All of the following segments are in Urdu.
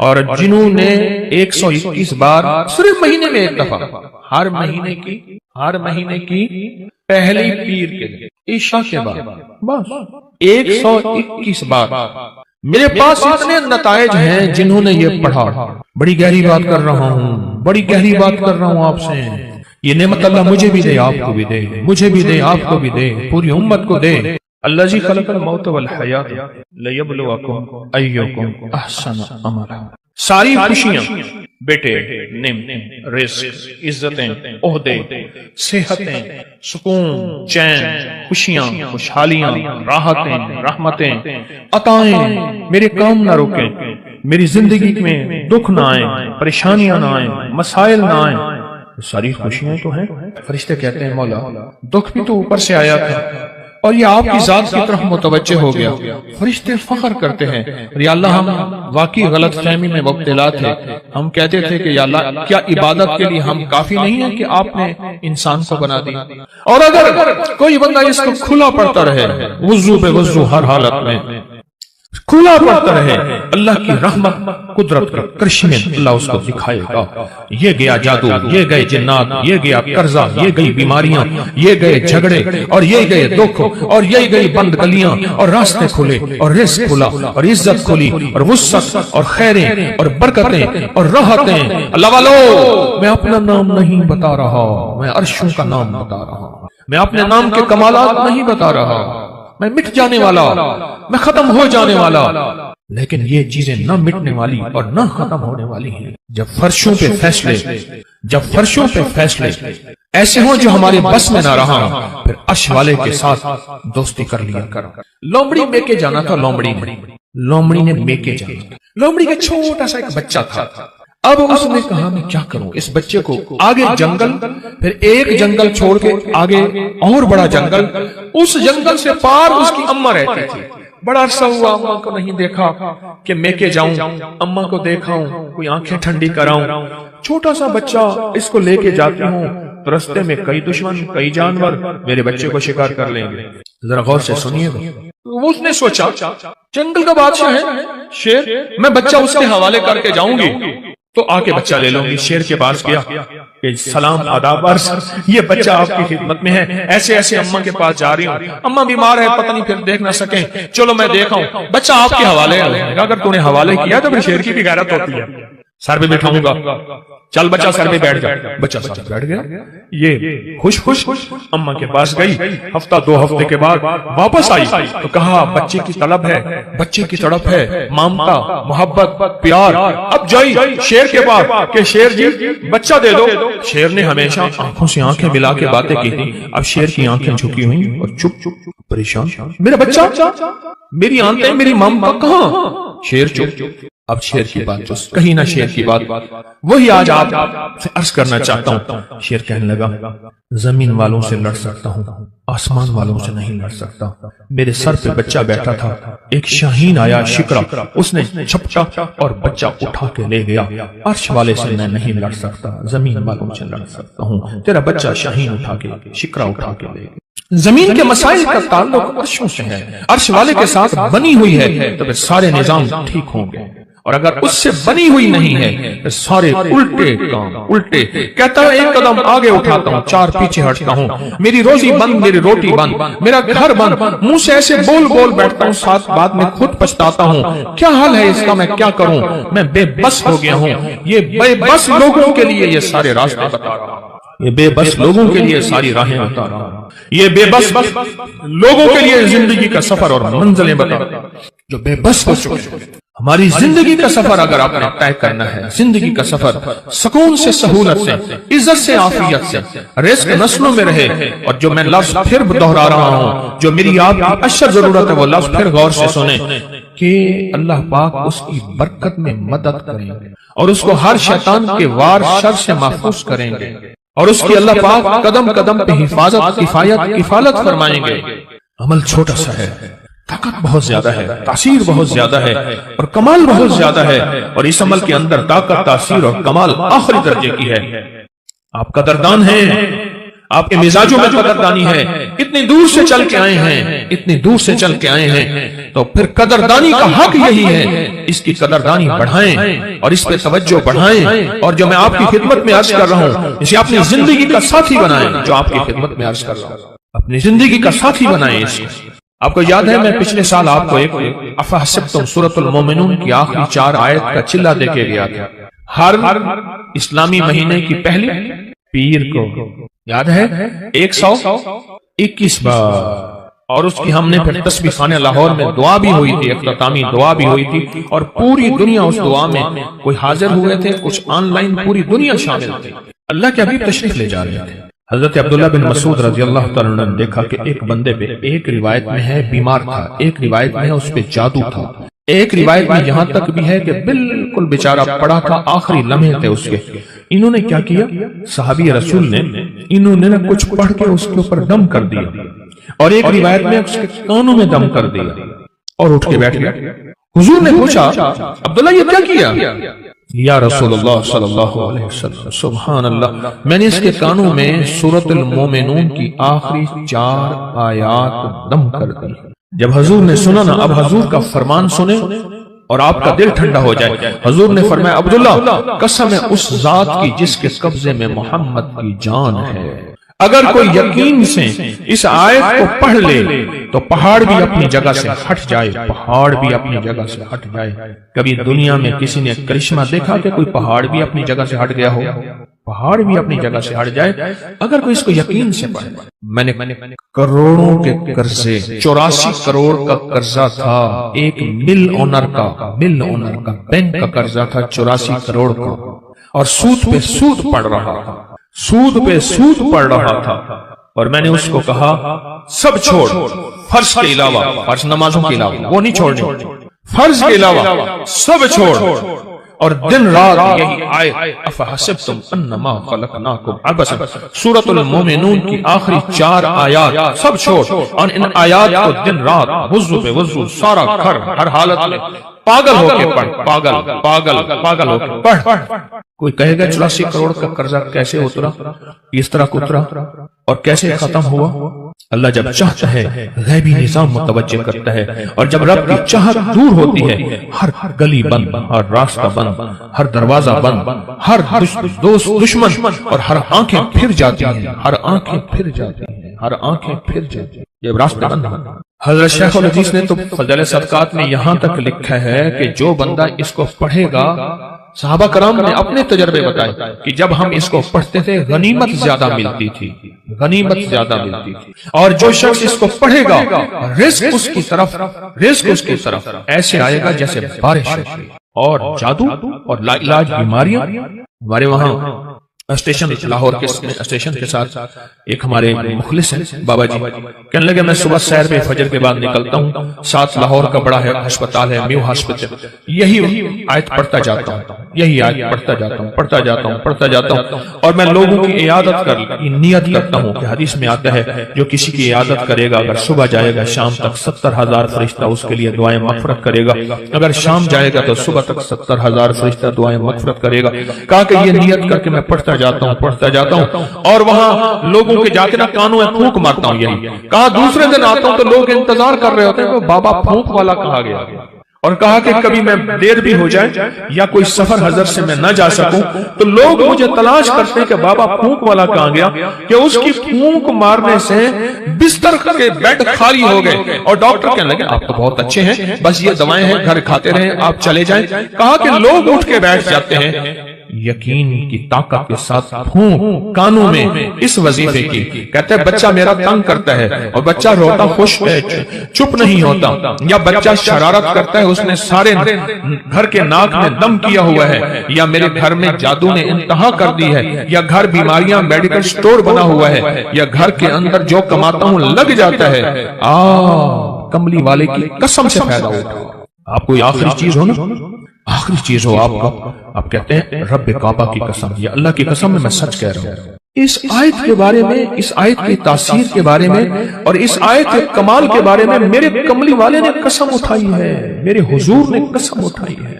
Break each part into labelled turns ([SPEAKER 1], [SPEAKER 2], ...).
[SPEAKER 1] اور جنہوں نے 121 بار صرف مہینے میں ایک دفعہ، ہر مہینے کی پہلی پیر کے دن عشاء کے بعد بس 121 بار، میرے پاس اتنے نتائج ہیں جنہوں نے یہ پڑھا۔ بڑی گہری بات کر رہا ہوں آپ سے، یہ نعمت اللہ مجھے بھی دے، آپ کو بھی دے، مجھے بھی دے، آپ کو بھی دے، پوری امت کو دے۔ الذی خلق الموت والحیات لیبلوکم ایکم احسن عملا۔ ساری خوشیاں، بیٹے، نعمتیں، رزق، عزتیں، عہدے، صحتیں، سکون، چین، خوشیاں، خوشحالیاں، راحتیں، رحمتیں، عطائیں میرے کام نہ روکیں، میری زندگی میں دکھ نہ آئیں، پریشانیاں نہ آئیں، مسائل نہ آئیں، ساری خوشیاں تو ہیں۔ فرشتے کہتے ہیں مولا دکھ بھی تو اوپر سے آیا تھا اور یہ آپ کی ذات کی طرف متوجہ ہو گیا۔ فرشتے فخر کرتے ہیں، یا اللہ ہم واقعی غلط فہمی میں مبتلا تھے، ہم کہتے تھے کہ یا اللہ کیا عبادت کے لیے ہم کافی نہیں ہیں کہ آپ نے انسان کو بنا دیا؟ اور اگر کوئی بندہ اس کو کھلا پڑتا رہے، وضو بے وضو ہر حالت میں کھلا پڑتا رہے، اللہ کی رحمت قدرت کا کرشمے اللہ اس کو دکھائے گا۔ یہ گیا جادو، یہ گئے جنات، یہ گیا قرضہ، یہ گئی بیماریاں، یہ گئے جھگڑے، اور یہ گئے دکھ، اور یہ گئی بند گلیاں، اور راستے کھلے، اور رزق کھلا، اور عزت کھلی، اور وسعت، اور خیریں، اور برکتیں، اور راحتیں۔ اللہ والو میں اپنا نام نہیں بتا رہا، میں عرشوں کا نام بتا رہا، میں اپنے نام کے کمالات نہیں بتا رہا، میں مٹ جانے والا، میں ختم ہو جانے والا، لیکن یہ چیزیں نہ مٹنے والی اور نہ ختم ہونے والی ہیں۔ جب فرشوں پہ فیصلے ایسے ہوں جو ہمارے بس میں نہ رہا، پھر عرش والے کے ساتھ دوستی کر لیا کر۔ لومڑی میکے جانا تھا، لومڑی نے میکے جانا، لومڑی کا چھوٹا سا ایک بچہ تھا۔ اب اس نے کہا میں کیا کروں، اس بچے کو آگے جنگل، پھر ایک جنگل چھوڑ کے آگے اور بڑا جنگل، اس جنگل سے پار اس کی اماں رہتی تھی۔ بڑا عرصہ ہوا اماں کو نہیں دیکھا کہ میں کے جاؤں، اماں کو دیکھاؤں، کوئی آنکھیں ٹھنڈی کراؤں۔ چھوٹا سا بچہ، اس کو لے کے جاتی ہوں تو رستے میں کئی دشمن، کئی جانور میرے بچے کو شکار کر لیں گے، ذرا غور سے سنیے گا۔ اس نے سوچا جنگل کا بادشاہ ہے شیر، میں بچہ اس کے حوالے کر کے جاؤں گی تو آ کے بچہ لے لوں گی۔ شیر کے پاس گیا کہ سلام آداب عرض، یہ بچہ آپ کی خدمت میں ہے، ایسے ایسے اماں کے پاس جا رہی ہوں، اماں بیمار ہے، پتہ نہیں پھر دیکھ نہ سکیں، چلو میں دیکھاؤں، بچہ آپ کے حوالے ہے۔ اگر تو نے حوالے کیا تو پھر شیر کی بھی غیرت ہوتی ہے، سر پہ بٹھاؤں گا، چل بچہ سر پہ بیٹھ جا۔ بچہ سر پہ بیٹھ گیا، یہ خوش اماں کے پاس گئی۔ ہفتہ دو ہفتے کے بعد واپس آئی تو کہا بچے کی طلب ہے، بچے کی تڑپ ہے، مامتا، محبت، پیار۔ اب جائی شیر کے پاس کہ شیر جی بچہ دے دو۔ شیر نے ہمیشہ آنکھوں سے آنکھیں ملا کے باتیں کی تھی، اب شیر کی آنکھیں جھکی ہوئی اور چپ پریشان، میرا بچہ، میری آنکھیں، میری مامتا کہاں؟ شیر چپ۔ اب شیر کی بات تو کہیں نہ شیر کی بات، وہی آج آپ سے عرض کرنا چاہتا ہوں۔ شیر کہنے لگا زمین والوں سے لڑ سکتا ہوں، آسمان والوں سے نہیں لڑ سکتا۔ میرے سر پہ بچہ بیٹھا تھا، ایک شاہین آیا شکرا، اس نے جھپٹا اور بچہ اٹھا کے لے گیا۔ عرش والے سے میں نہیں لڑ سکتا، زمین والوں سے لڑ سکتا ہوں۔ تیرا بچہ شاہین اٹھا کے، شکرا اٹھا کے لے گیا۔ زمین کے مسائل کا تعلق عرشوں سے ہے، عرش والے کے ساتھ بنی ہوئی ہے تو پھر سارے نظام ٹھیک ہوں گے، اور اگر اس سے بنی ہوئی نہیں ہے تو سارے الٹے کام الٹے۔ کہتا ہے ایک قدم آگے اٹھاتا ہوں، چار پیچھے ہٹتا ہوں، میری روزی بند، میری روٹی بند، میرا گھر بند، منہ سے ایسے بول بیٹھتا ہوں، ساتھ بعد میں خود پچھتاتا ہوں، کیا حال ہے اس کا، میں کیا کروں، میں بے بس ہو گیا ہوں۔ یہ بے بس لوگوں کے لیے یہ سارے راستے بتا رہا ہوں، یہ بے بس لوگوں کے لیے ساری راہیں بتا رہا ہوں، یہ بے بس لوگوں کے لیے زندگی کا سفر اور منزلیں بتا رہا ہوں جو بے بس ہو چکے ہیں۔ ہماری زندگی کا سفر اگر آپ نے طے کرنا ہے، زندگی کا سفر سکون سے، سہولت سے، عزت سے، عافیت سے، رزق نسلوں میں رہے۔ اور جو میں لفظ پھر دہرا رہا ہوں، جو میری آپ کی اشد ضرورت ہے، وہ لفظ پھر غور سے سنیں کہ اللہ پاک اس کی برکت میں مدد کریں گے اور اس کو ہر شیطان کے وار شر سے محفوظ کریں گے، اور اس کی اللہ پاک قدم قدم پہ حفاظت، کفالت فرمائیں گے۔ عمل چھوٹا سا ہے، طاقت بہت زیادہ ہے، تاثیر بہت زیادہ ہے، اور کمال بہت زیادہ ہے، اور اس عمل کے اندر طاقت، تاثیر اور کمال آخری درجے کی ہے۔ آپ قدردان ہیں، آپ کے مزاجوں میں قدردانی ہے، اتنی دور سے چل کے آئے ہیں، اتنی دور سے چل کے آئے ہیں، تو پھر قدردانی کا حق یہی ہے، اس کی قدردانی بڑھائیں اور اس پہ توجہ بڑھائیں، اور جو میں آپ کی خدمت میں عرض کر رہا ہوں اسے اپنی زندگی کا ساتھی بنائیں، جو آپ کی خدمت میں عرض کر رہا ہوں اپنی زندگی کا ساتھی بنائیں اس کو۔ آپ کو یاد ہے میں پچھلے سال آپ کو ایک افحسبتم سورۃ المومنون کی آخری 4 آیت کا چلہ دے کے گیا تھا۔ ہر اسلامی مہینے کی پہلی پیر کو یاد ہے 121 بار، اور اس کی ہم نے پھر تسبیح خانہ لاہور میں دعا بھی ہوئی تھی، اختتامی دعا بھی ہوئی تھی، اور پوری دنیا اس دعا میں کوئی حاضر ہوئے تھے، کچھ آن لائن پوری دنیا شامل تھی۔ اللہ کے حبیب تشریف لے جا رہے تھے۔ حضرت عبداللہ بن مسعود رضی اللہ تعالیٰ عنہ نے دیکھا کہ ایک بندے پہ، ایک روایت میں ہے بیمار تھا، ایک روایت میں ہے اس پہ جادو تھا، ایک روایت میں یہاں تک بھی ہے کہ بالکل بیچارہ پڑا تھا، آخری لمحے تھے اس کے۔ انہوں نے کیا کیا؟ صحابی رسول نے انہوں نے کچھ پڑھ کے اس کے اوپر دم کر دیا، اور ایک روایت میں اس کے کانوں میں دم کر دیا اور اٹھ کے بیٹھ گیا۔ حضور نے پوچھا عبداللہ یہ کیا کیا؟ یا رسول اللہ صلی اللہ علیہ وسلم سبحان اللہ، میں نے اس کے کانوں میں سورۃ المومنون کی آخری 4 آیات دم کر دی۔ جب حضور نے سنا نا، اب حضور کا فرمان سنیں اور آپ کا دل ٹھنڈا ہو جائے۔ حضور نے فرمایا عبداللہ قسم ہے اس ذات کی جس کے قبضے میں محمد کی جان ہے، اگر کوئی یقین سے اس آیت کو پڑھ لے تو پہاڑ بھی اپنی جگہ سے ہٹ جائے، پہاڑ بھی اپنی جگہ سے ہٹ جائے۔ کبھی دنیا میں کسی نے کرشمہ دیکھا کہ کوئی پہاڑ بھی اپنی جگہ سے ہٹ گیا ہو؟ پہاڑ بھی اپنی جگہ سے ہٹ جائے اگر کوئی اس کو یقین سے پڑھے۔ میں نے کروڑوں کے قرضے، 84 کروڑ کا قرضہ تھا، ایک مل اونر کا بینک کا قرضہ تھا 84 کروڑ کا، اور سود پہ سود پڑ رہا تھا، سود پہ سود پڑ رہا تھا، اور میں نے اس کو کہا سب چھوڑ، فرض کے علاوہ، فرض نمازوں کے علاوہ وہ نہیں چھوڑنی، فرض کے علاوہ سب چھوڑ، اور دن رات یہی آیت افحسبتم انما خلقناکم عبثا سورۃ المومنون کی آخری 4 آیات سب چھوڑ، اور ان آیات کو دن رات وضو پہ وضو، سارا گھر ہر حالت میں پاگل ہو کے پڑھ، پاگل ہو کے پڑھ۔ کوئی کہے گا 84 کروڑ کا قرضہ کیسے اترا، اس طرح اترا اور کیسے ختم ہوا؟ اللہ جب چاہتا ہے غیبی نظام متوجہ کرتا ہے، اور جب رب کی چاہت دور ہوتی ہے ہر گلی بند، ہر راستہ بند، ہر دروازہ بند، ہر دوست دشمن، اور ہر آنکھیں پھر جاتی ہیں، ہر آنکھیں پھر جاتی ہیں، ہر آنکھیں پھر جاتی ہیں جب راستے بند ہو۔ حضرت شیخ الحدیث نے تو فضائل صدقات میں یہاں تک لکھا ہے کہ جو بندہ اس کو پڑھے گا، صحابہ کرام نے اپنے تجربے بتائے کہ جب ہم اس کو پڑھتے تھے غنیمت زیادہ ملتی تھی، غنیمت زیادہ ملتی تھی، اور جو شخص اس کو پڑھے گا رزق اس کی طرف ایسے آئے گا جیسے بارش ہوتی، اور جادو اور لا علاج بیماریاں۔ ہمارے وہاں اسٹیشن لاہور کے اسٹیشن کے ساتھ ایک ہمارے مخلص ہیں بابا جی، کہنے لگے میں صبح سیر پہ فجر کے بعد نکلتا ہوں، ساتھ لاہور کا بڑا ہے ہسپتال ہے میو ہاسپٹل، یہی آیت پڑھتا جاتا ہوں، یہی آیت پڑھتا جاتا ہوں، اور میں لوگوں کی عیادت کی نیت کرتا ہوں کہ حدیث میں آتا ہے جو کسی کی عیادت کرے گا اگر صبح جائے گا شام تک 70,000 فرشتہ اس کے لیے دعائیں مغفرت کرے گا، اگر شام جائے گا تو صبح تک 70,000 فرشتہ دعائیں مغفرت کرے گا۔ کہا کہ یہ نیت کر کے میں پڑھتا جاتا ہوں اور وہاں لوگوں کے جا کے نا کانوں میں پھونک مارتا ہوں، یہی کہا دوسرے دن آتا ہوں تو لوگ انتظار کر رہے ہوتے ہیں کہ بابا پھونک والا کہا گیا، اور کہا کہ کبھی میں دیر بھی ہو جائے یا کوئی سفر حضر سے میں نہ جا سکوں تو لوگ مجھے تلاش کرتے ہیں کہ بابا پھونک والا کہاں گیا، کہ اس کی پھونک مارنے سے بستر کے بیڈ خالی ہو گئے، اور ڈاکٹر کہنے لگے آپ تو بہت اچھے ہیں، بس یہ دوائیں ہیں گھر کھاتے رہیں، آپ چلے جائیں۔ کہا کہ لوگ اٹھ کے بیٹھ جاتے ہیں یقین کی طاقت کے ساتھ پھونک کانوں میں اس وظیفے کی، کہتے ہیں بچہ میرا تنگ کرتا ہے اور بچہ روتا خوش ہے چپ نہیں ہوتا، یا بچہ شرارت کرتا ہے اس نے سارے گھر کے ناک میں دم کیا ہوا ہے، یا میرے گھر میں جادو نے انتہا کر دی ہے، یا گھر بیماریاں میڈیکل سٹور بنا ہوا ہے، یا گھر کے اندر جو کماتا ہوں لگ جاتا ہے، کملی والے کی قسم سے فائدہ اٹھاؤ۔ آپ کوئی آخری چیز ہو نا، آخری چیز ہو آپ کا، آپ کہتے ہیں رب کعبہ کی قسم، یا اللہ کی قسم میں سچ کہہ رہا ہوں۔ اس آیت کے بارے میں، اس آیت کی تاثیر کے بارے میں، اور اس آیت کے کمال کے بارے میں میرے کملی والے نے قسم اٹھائی ہے، میرے حضور نے قسم اٹھائی ہے۔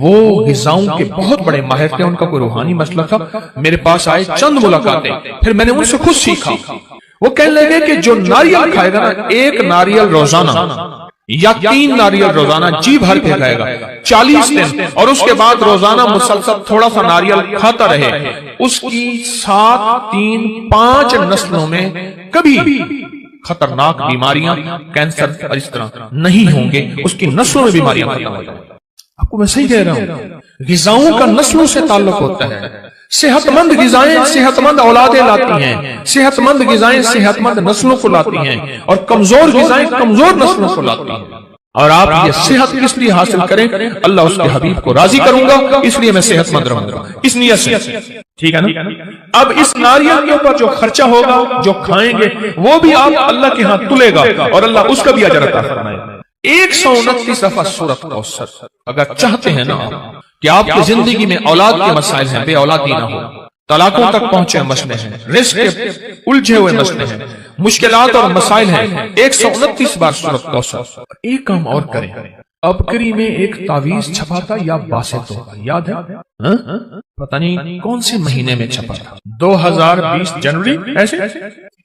[SPEAKER 1] وہ غذاؤں کے بہت بڑے ماہر تھے، ان کا کوئی روحانی مسئلہ تھا، میرے پاس آئے، چند ملاقاتیں، پھر میں نے ان سے خود سیکھا۔ وہ کہنے لگے کہ جو ناریل کھائے گا نا، ایک ناریل روزانہ یا 3 ناریل روزانہ جی بھر کے کھائے گا 40 دن، اور اس کے بعد روزانہ مسلسل تھوڑا سا ناریل کھاتا رہے، اس کی 7 3 5 نسلوں میں کبھی خطرناک بیماریاں، کینسر اور اس طرح نہیں ہوں گے، اس کی نسلوں میں بیماریاں ختم ہو جائیں۔ آپ کو میں صحیح کہہ رہا ہوں، غذاؤں کا نسلوں سے تعلق ہوتا ہے۔ صحت مند غذائیں صحت مند اولادیں لاتی ہیں، صحت مند غذائیں صحت مند نسلوں کو لاتی ہیں، اور کمزور غذائیں کمزور نسلوں کو لاتی ہیں۔ اور آپ یہ صحت کس لیے حاصل کریں؟ اللہ اس کے حبیب کو راضی کروں گا، اس لیے میں صحت مند رہوں گا، اس نیت سے، ٹھیک ہے نا؟ اب اس ناریل کے اوپر جو خرچہ ہوگا، جو کھائیں گے، وہ بھی آپ اللہ کے ہاں تلے گا، اور اللہ اس کا بھی اجر عطا فرمائے گا۔ 129 دفعہ سورۃ کوثر۔ اگر چاہتے ہیں نا کہ آپ کی زندگی میں اولاد کے مسائل ہیں، بے اولادی نہ ہو، طلاقوں تک پہنچے مسئلے ہیں، رزق کے الجھے ہوئے مسئلے ہیں، مشکلات اور مسائل ہیں، 129 بار سورۃ کوثر۔ ایک کام اور کریں، ابکری میں ایک تعویذ چھپا تھا یا باسط ہوگا، یاد ہے؟ پتہ نہیں کون سے مہینے میں چھپا تھا، 2020 جنوری، ایسے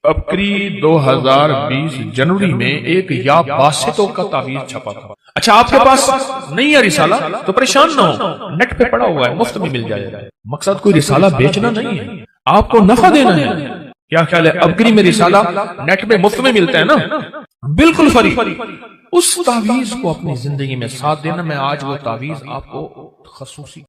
[SPEAKER 1] ابکری 2020 جنوری میں ایک یا باسطوں کا تعویذ چھپا تھا۔ اچھا، آپ کے پاس نہیں ہے رسالہ تو پریشان نہ ہو، نیٹ پہ پڑا ہوا ہے، مفت میں مل جائے گا۔ مقصد کوئی رسالہ بیچنا نہیں ہے، آپ کو نفع دینا ہے۔ کیا خیال ہے؟ ابکری میں رسالہ نیٹ پہ مفت میں ملتا ہے نا، بالکل فری۔ اس تعویذ کو اپنی زندگی میں ساتھ دینا۔ میں آج وہ تعویذ آپ کو خصوصی